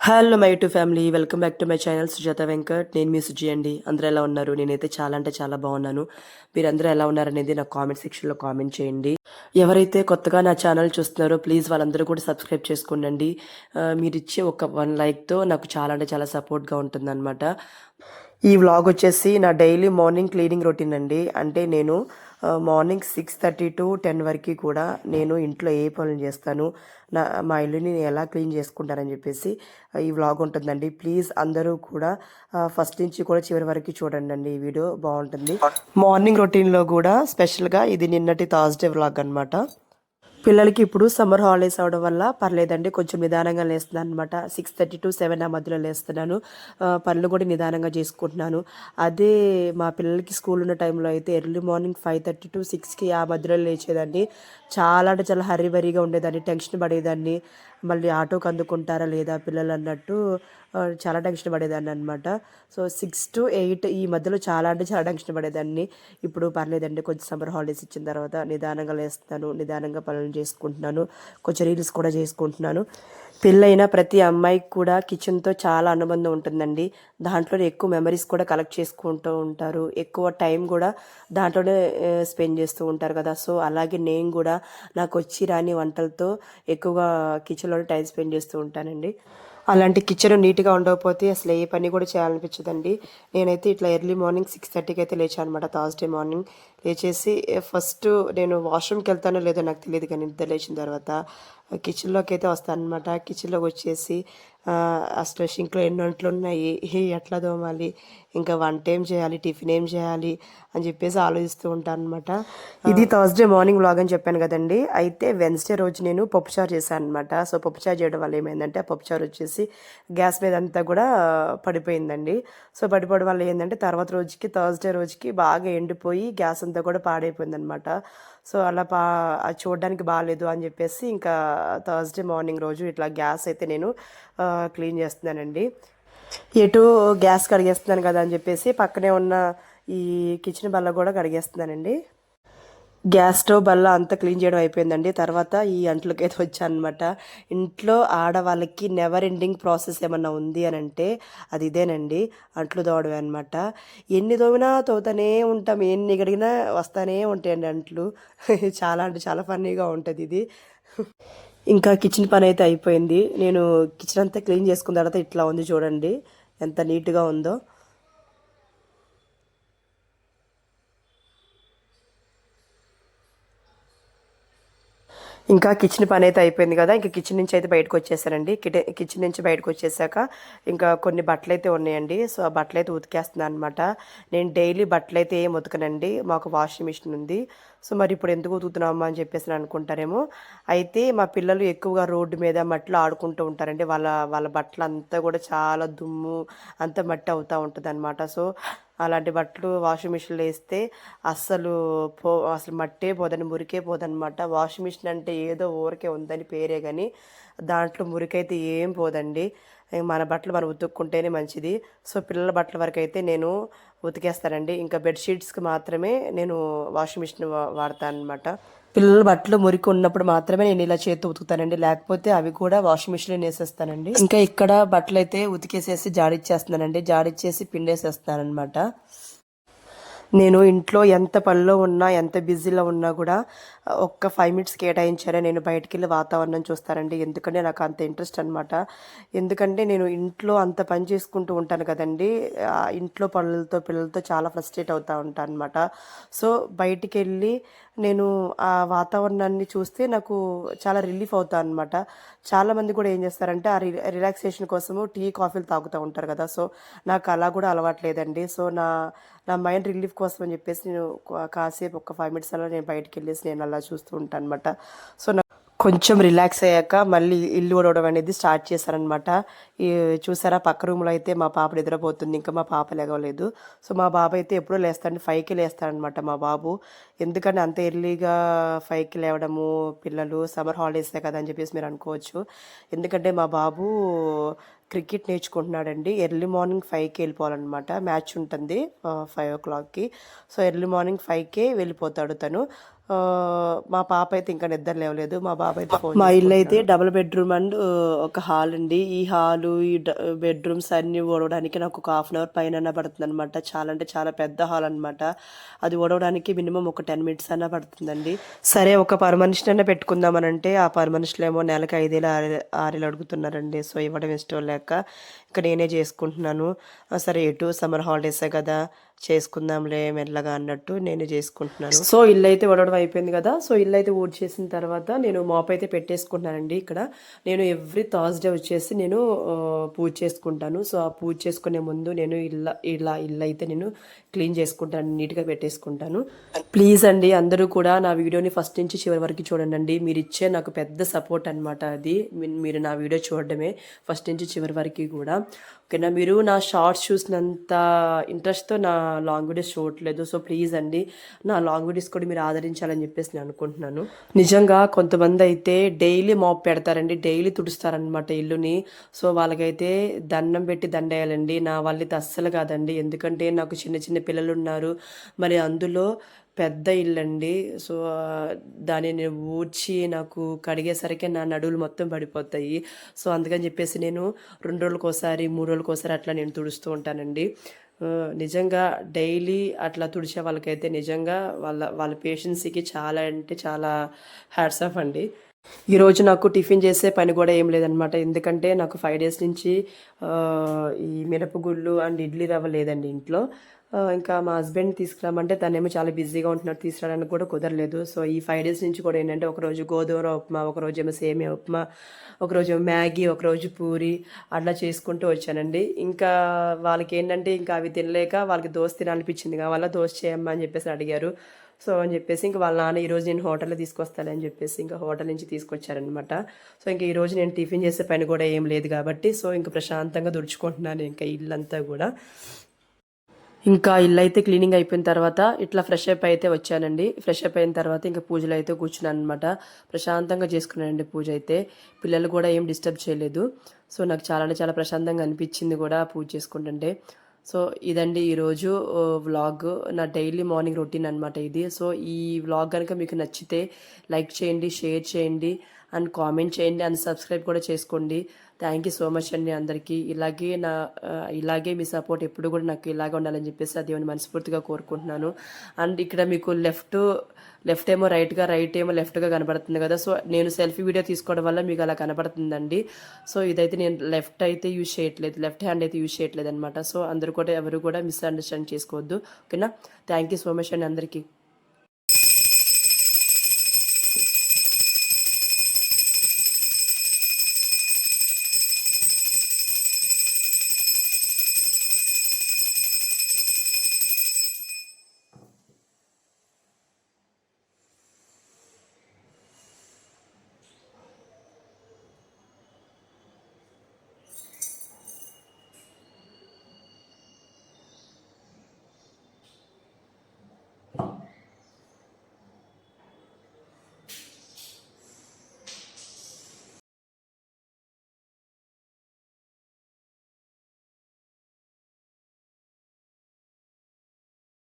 Hello my to family, welcome back to my channel Sujatha Venkat. నేను మీ సుజి అండి. అందరూ ఎలా ఉన్నారు? నేనైతే చాలా అంటే చాలా బాగున్నాను. మీరందరూ ఎలా ఉన్నారనేది నాకు కామెంట్ సెక్షన్లో కామెంట్ చేయండి. ఎవరైతే కొత్తగా నా ఛానల్ చూస్తున్నారో ప్లీజ్ వాళ్ళందరూ కూడా సబ్స్క్రైబ్ చేసుకోండి. మీరు ఇచ్చే ఒక 1 లైక్తో నాకు చాలా అంటే చాలా సపోర్ట్గా ఉంటుందన్నమాట. ఈ వ్లాగ్ వచ్చేసి నా డైలీ మార్నింగ్ క్లీనింగ్ రొటీన్ అండి. అంటే నేను మార్నింగ్ 6:30 to 10 వరకు కూడా నేను ఇంట్లో ఏ పనులు చేస్తాను, మా ఇల్లుని నేను ఎలా క్లీన్ చేసుకుంటానని చెప్పేసి ఈ వ్లాగ్ ఉంటుందండి. ప్లీజ్ అందరూ కూడా ఫస్ట్ నుంచి కూడా చివరి వరకు చూడండి అండి. ఈ వీడియో బాగుంటుంది. మార్నింగ్ రొటీన్లో కూడా స్పెషల్గా ఇది నిన్నటి థర్స్డే వ్లాగ్ అనమాట. పిల్లలకి ఇప్పుడు సమ్మర్ హాలిడేస్ అవడం వల్ల పర్లేదండి, కొంచెం నిదానంగా లేస్తున్నాను అనమాట. 6:30 to 7 ఆ మధ్యలో లేస్తున్నాను. పనులు కూడా నిదానంగా చేసుకుంటున్నాను. అదే మా పిల్లలకి స్కూల్ ఉన్న టైంలో అయితే ఎర్లీ మార్నింగ్ 5:30 to 6కి ఆ మధ్యలో లేచేదాన్ని. చాలా అంటే చాలా హరీబరీగా ఉండేదాన్ని, టెన్షన్ పడేదాన్ని. మళ్ళీ ఆటోకి అందుకుంటారా లేదా పిల్లలు అన్నట్టు చాలా టెన్షన్ పడేదాన్ని అనమాట. సో 6 to 8 ఈ మధ్యలో చాలా అంటే చాలా టెన్షన్ పడేదాన్ని. ఇప్పుడు పర్లేదండి, కొంచెం సమ్మర్ హాలిడేస్ ఇచ్చిన తర్వాత నిదానంగా లేస్తున్నాను, నిదానంగా పనులు చేసుకుంటున్నాను, కొంచెం రీల్స్ కూడా చేసుకుంటున్నాను. పెళ్ళైన ప్రతి అమ్మాయికి కూడా కిచెన్తో చాలా అనుబంధం ఉంటుందండి. దాంట్లోనే ఎక్కువ మెమరీస్ కూడా కలెక్ట్ చేసుకుంటూ ఉంటారు, ఎక్కువ టైం కూడా దాంట్లోనే స్పెండ్ చేస్తూ ఉంటారు కదా. సో అలాగే నేను కూడా నాకు వచ్చి రాని వంటలతో ఎక్కువగా కిచెన్లోనే టైం స్పెండ్ చేస్తూ ఉంటానండి. అలాంటి కిచెన్ నీట్గా ఉండకపోతే అసలు ఏ పని కూడా చేయాలనిపించదండి. నేనైతే ఇట్లా ఎర్లీ మార్నింగ్ 6:30కి అయితే లేచాను అనమాట. థర్స్డే మార్నింగ్ లేచేసి ఫస్ట్ నేను వాష్రూమ్కి వెళ్తానో లేదో నాకు తెలియదు, కానీ నిద్ర లేచిన తర్వాత కిచెన్లోకి అయితే వస్తాను అనమాట. కిచెన్లోకి వచ్చేసి అసలు షింక్లో ఎన్ని వంటలు ఉన్నాయి, ఎట్లా తోమాలి, ఇంకా వంట ఏం చేయాలి, టిఫిన్ ఏం చేయాలి అని చెప్పేసి ఆలోచిస్తూ ఉంటాను అనమాట. ఇది థర్స్డే మార్నింగ్ వ్లాగ్ అని చెప్పాను కదండి. అయితే వెన్స్డే రోజు నేను పప్పుచారు చేశాను అనమాట. సో పప్పుచారు చేయడం వల్ల ఏమైందంటే ఆ పప్పుచారు వచ్చేసి గ్యాస్ మీద అంతా కూడా పడిపోయిందండి. సో పడిపోవడం వల్ల ఏంటంటే తర్వాత రోజుకి థర్స్డే రోజుకి బాగా ఎండిపోయి గ్యాస్ అంతా కూడా పాడైపోయింది అనమాట. సో అలా చూడడానికి బాగాలేదు అని చెప్పేసి ఇంకా థర్స్డే మార్నింగ్ రోజు ఇట్లా గ్యాస్ అయితే నేను క్లీన్ చేస్తున్నానండి. ఎటు గ్యాస్ కడిగేస్తున్నాను కదా అని చెప్పేసి పక్కనే ఉన్న ఈ కిచెన్ బల్ల కూడా కడిగేస్తున్నానండి. గ్యాస్ స్టవ్ బల్ల అంతా క్లీన్ చేయడం అయిపోయిందండి. తర్వాత ఈ అంట్లకైతే వచ్చానమాట. ఇంట్లో ఆడవాళ్ళకి నెవర్ ఎండింగ్ ప్రాసెస్ ఏమన్నా ఉంది అని అంటే అది ఇదేనండి, అంట్లు తోమడమే అనమాట. ఎన్ని తోమినా తోగుతూనే ఉంటాం, ఎన్ని గడిగినా వస్తూనే ఉంటాయండి అంట్లు. చాలా అంటే చాలా ఫన్నీగా ఉంటుంది ఇది. ఇంకా కిచెన్ పని అయితే అయిపోయింది. నేను కిచెన్ అంతా క్లీన్ చేసుకున్న తర్వాత ఇట్లా ఉంది చూడండి, ఎంత నీట్గా ఉందో. ఇంకా కిచెన్ పని అయితే అయిపోయింది కదా. ఇంకా కిచెన్ నుంచి అయితే బయటకు వచ్చేసానండి. కిచెన్ నుంచి బయటకు వచ్చేసాక ఇంకా కొన్ని బట్టలు అయితే ఉన్నాయండి. సో ఆ బట్టలు అయితే ఉతికేస్తున్నాను అనమాట. నేను డైలీ బట్టలు అయితే ఏం ఉతకనండి, మాకు వాషింగ్ మిషన్ ఉంది. సో మరి ఇప్పుడు ఎందుకు ఉతుకుతున్నామా అని చెప్పేసి అనుకుంటారేమో. అయితే మా పిల్లలు ఎక్కువగా రోడ్డు మీద మట్టిలో ఆడుకుంటూ ఉంటారండి. వాళ్ళ వాళ్ళ బట్టలు అంతా కూడా చాలా దుమ్ము అంతా మట్టి అవుతూ ఉంటుంది అనమాట. సో అలాంటి బట్టలు వాషింగ్ మిషన్లో వేస్తే అసలు మట్టే పోదని, మురికే పోదనమాట. వాషింగ్ మిషన్ అంటే ఏదో ఊరికే ఉందని పేరే కానీ దాంట్లో మురికైతే ఏం పోదండి. మన బట్టలు మనం ఉతుక్కుంటేనే మంచిది. సో పిల్లల బట్టల వరకు అయితే నేను ఉతికేస్తానండి. ఇంకా బెడ్షీట్స్కి మాత్రమే నేను వాషింగ్ మిషన్ వాడతాను అనమాట. పిల్లల బట్టలు మురికి ఉన్నప్పుడు మాత్రమే నేను ఇలా చేతితో ఉతుకుతానండి, లేకపోతే అవి కూడా వాషింగ్ మిషన్లో వేసేస్తానండి. ఇంకా ఇక్కడ బట్టలు అయితే ఉతికేసేసి జాడిచ్చేస్తున్నానండి, జాడిచ్చేసి పిండేసేస్తాను అనమాట. నేను ఇంట్లో ఎంత పనిలో ఉన్నా, ఎంత బిజీలో ఉన్నా కూడా ఒక్క 5 minutes కేటాయించారా నేను బయటికి వెళ్ళి వాతావరణం చూస్తానండి. ఎందుకంటే నాకు అంత ఇంట్రెస్ట్ అనమాట. ఎందుకంటే నేను ఇంట్లో అంత పని చేసుకుంటూ ఉంటాను కదండి, ఇంట్లో పనులతో పిల్లలతో చాలా ఫ్రస్ట్రేట్ అవుతూ ఉంటాను అనమాట. సో బయటికి వెళ్ళి నేను ఆ వాతావరణాన్ని చూస్తే నాకు చాలా రిలీఫ్ అవుతాను అనమాట. చాలామంది కూడా ఏం చేస్తారంటే ఆ రిలాక్సేషన్ కోసము టీ కాఫీలు తాగుతూ ఉంటారు కదా. సో నాకు అలా కూడా అలవాట్లేదండి. సో నా నా మైండ్ రిలీఫ్ కోసం అని చెప్పేసి నేను కాసేపు ఒక 5 minutes అలా నేను బయటికి వెళ్ళేసి నేను అలా చూస్తూ ఉంటాను అనమాట. సో కొంచెం రిలాక్స్ అయ్యాక మళ్ళీ ఇల్లు ఊడవడం అనేది స్టార్ట్ చేశారనమాట. ఈ చూసారా పక్క రూమ్లో అయితే మా పాప నిద్రపోతుంది, ఇంకా మా పాప లేగలేదు. సో మా బాబు అయితే ఎప్పుడూ లేస్తాడు, 5కి లేస్తాడనమాట మా బాబు. ఎందుకంటే అంత ఎర్లీగా 5కి లేవడము, పిల్లలు సమ్మర్ హాలిడేసే కదా అని చెప్పేసి మీరు అనుకోవచ్చు. ఎందుకంటే మా బాబు క్రికెట్ నేర్చుకుంటున్నాడండి. ఎర్లీ మార్నింగ్ 5కి వెళ్ళిపోవాలన్నమాట, మ్యాచ్ ఉంటుంది 5 o'clockకి. సో ఎర్లీ మార్నింగ్ 5కే వెళ్ళిపోతాడు తను. మా పాప అయితే ఇంకా నిద్ర లేవలేదు. మా బాబు అయితే మా ఇల్లు అయితే డబుల్ బెడ్రూమ్ అండ్ ఒక హాల్ అండి. ఈ హాలు ఈ బెడ్రూమ్స్ అన్ని ఓడవడానికి నాకు ఒక 1/2 అవర్ పైన పడుతుంది అనమాట. చాలా అంటే చాలా పెద్ద హాల్ అనమాట. అది ఓడవడానికి మినిమం ఒక 10 మినిట్స్ అన్నా పడుతుందండి. సరే ఒక పని మనిషిని అయినా పెట్టుకుందామని అంటే ఆ పని మనుషులు ఏమో నెలకు 5,000 6,000 అడుగుతున్నారండి. సో ఇవ్వడం ఇష్టం లేక ఇంకా నేనే చేసుకుంటున్నాను. సరే ఎటు సమ్మర్ హాలిడేసే కదా చేసుకుందాంలే మెల్లగా అన్నట్టు నేను చేసుకుంటున్నాను. సో ఇల్లు అయితే వడవడం అయిపోయింది కదా. సో ఇల్లు అయితే ఊడ్చేసిన తర్వాత నేను మాప్ అయితే పెట్టేసుకుంటున్నానండి. ఇక్కడ నేను ఎవ్రీ థర్స్డే వచ్చేసి నేను పూజ చేసుకుంటాను. సో ఆ పూజ చేసుకునే ముందు నేను ఇల్లు అయితే నేను క్లీన్ చేసుకుంటాను, నీట్గా పెట్టేసుకుంటాను. ప్లీజ్ అండి అందరూ కూడా నా వీడియోని ఫస్ట్ నుంచి చివరి వరకు చూడండి. మీరు ఇచ్చే నాకు పెద్ద సపోర్ట్ అనమాట. అది మీరు నా వీడియో చూడడమే ఫస్ట్ నుంచి చివరి వరకు కూడా. ఓకేనా, మీరు నా షార్ట్స్ చూసినంత ఇంట్రెస్ట్తో నా లాంగ్ వీడియోస్ చూడట్లేదు. సో ప్లీజ్ అండి నా లాంగ్ వీడియోస్ కూడా మీరు ఆదరించాలని చెప్పేసి నేను అనుకుంటున్నాను. నిజంగా కొంతమంది అయితే డైలీ మాప్ పెడతారండి, డైలీ తుడుస్తారనమాట ఇల్లుని. సో వాళ్ళకైతే దండం పెట్టి దండేయాలండి. నా వాళ్ళైతే అస్సలు కాదండి. ఎందుకంటే నాకు చిన్న చిన్న పిల్లలు ఉన్నారు. మరి అందులో పెద్ద ఇల్లండి. సో దానిని ఊడ్చి నాకు కడిగేసరికి నా నడువులు మొత్తం పడిపోతాయి. సో అందుకని చెప్పేసి నేను 2 రోజులకోసారి 3 రోజులకోసారి అట్లా నేను తుడుస్తూ ఉంటానండి. నిజంగా డైలీ అట్లా తుడిచే వాళ్ళకైతే నిజంగా వాళ్ళ పేషెన్సీకి చాలా అంటే చాలా హ్యాట్స్ ఆఫ్ అండి. ఈరోజు నాకు టిఫిన్ చేసే పని కూడా ఏం లేదనమాట. ఎందుకంటే నాకు 5 డేస్ నుంచి ఈ మినపగుళ్ళు అండ్ ఇడ్లీ రవ్వ లేదండి ఇంట్లో. ఇంకా మా హస్బెండ్ తీసుకురామంటే తనేమో చాలా బిజీగా ఉంటున్నారు, తీసుకురావడానికి కూడా కుదరలేదు. సో ఈ 5 డేస్ నుంచి కూడా ఏంటంటే ఒకరోజు గోధుమ ఉప్మా, ఒకరోజు ఏమో సేమియా ఉప్మా, ఒకరోజు మ్యాగీ, ఒకరోజు పూరి అట్లా చేసుకుంటూ వచ్చానండి. ఇంకా వాళ్ళకి ఏంటంటే ఇంకా అవి తినలేక వాళ్ళకి దోశ తినాలనిపించింది కావాలా, దోశ చేయమ్మా అని చెప్పేసి అడిగారు. సో అని చెప్పేసి ఇంకా వాళ్ళ నాన్న ఈరోజు నేను హోటల్లో తీసుకొస్తానని చెప్పేసి ఇంకా హోటల్ నుంచి తీసుకొచ్చారనమాట. సో ఇంకా ఈరోజు నేను టిఫిన్ చేసే పని కూడా ఏం లేదు కాబట్టి సో ఇంకా ప్రశాంతంగా దుడుచుకుంటున్నాను ఇంకా ఇల్లంతా కూడా. ఇంకా ఇల్లు అయితే క్లీనింగ్ అయిపోయిన తర్వాత ఇట్లా ఫ్రెష్ అప్ అయితే వచ్చానండి. ఫ్రెష్ అప్ అయిన తర్వాత ఇంకా పూజలు అయితే కూర్చున్నాను అనమాట. ప్రశాంతంగా చేసుకున్నానండి పూజ అయితే. పిల్లలు కూడా ఏం డిస్టర్బ్ చేయలేదు. సో నాకు చాలా అంటే చాలా ప్రశాంతంగా అనిపించింది కూడా పూజ చేసుకుంటుంటే. సో ఇదండి ఈరోజు వ్లాగ్, నా డైలీ మార్నింగ్ రొటీన్ అనమాట ఇది. సో ఈ వ్లాగ్ కనుక మీకు నచ్చితే లైక్ చేయండి, షేర్ చేయండి అండ్ కామెంట్ చేయండి అండ్ సబ్స్క్రైబ్ కూడా చేసుకోండి. థ్యాంక్ యూ సో మచ్ అండి అందరికీ. ఇలాగే మీ సపోర్ట్ ఎప్పుడు కూడా నాకు ఇలాగే ఉండాలని చెప్పేసి అది మనస్ఫూర్తిగా కోరుకుంటున్నాను. అండ్ ఇక్కడ మీకు లెఫ్ట్ ఏమో రైట్గా, రైట్ ఏమో లెఫ్ట్గా కనబడుతుంది కదా. సో నేను సెల్ఫీ వీడియో తీసుకోవడం వల్ల మీకు అలా కనబడుతుందండి. సో ఇదైతే నేను లెఫ్ట్ హ్యాండ్ అయితే యూజ్ చేయట్లేదు అనమాట. సో అందరూ కూడా ఎవరు కూడా మిస్అండర్స్టాండ్ చేసుకోవద్దు. ఓకేనా, థ్యాంక్ యూ సో మచ్ అండి అందరికీ.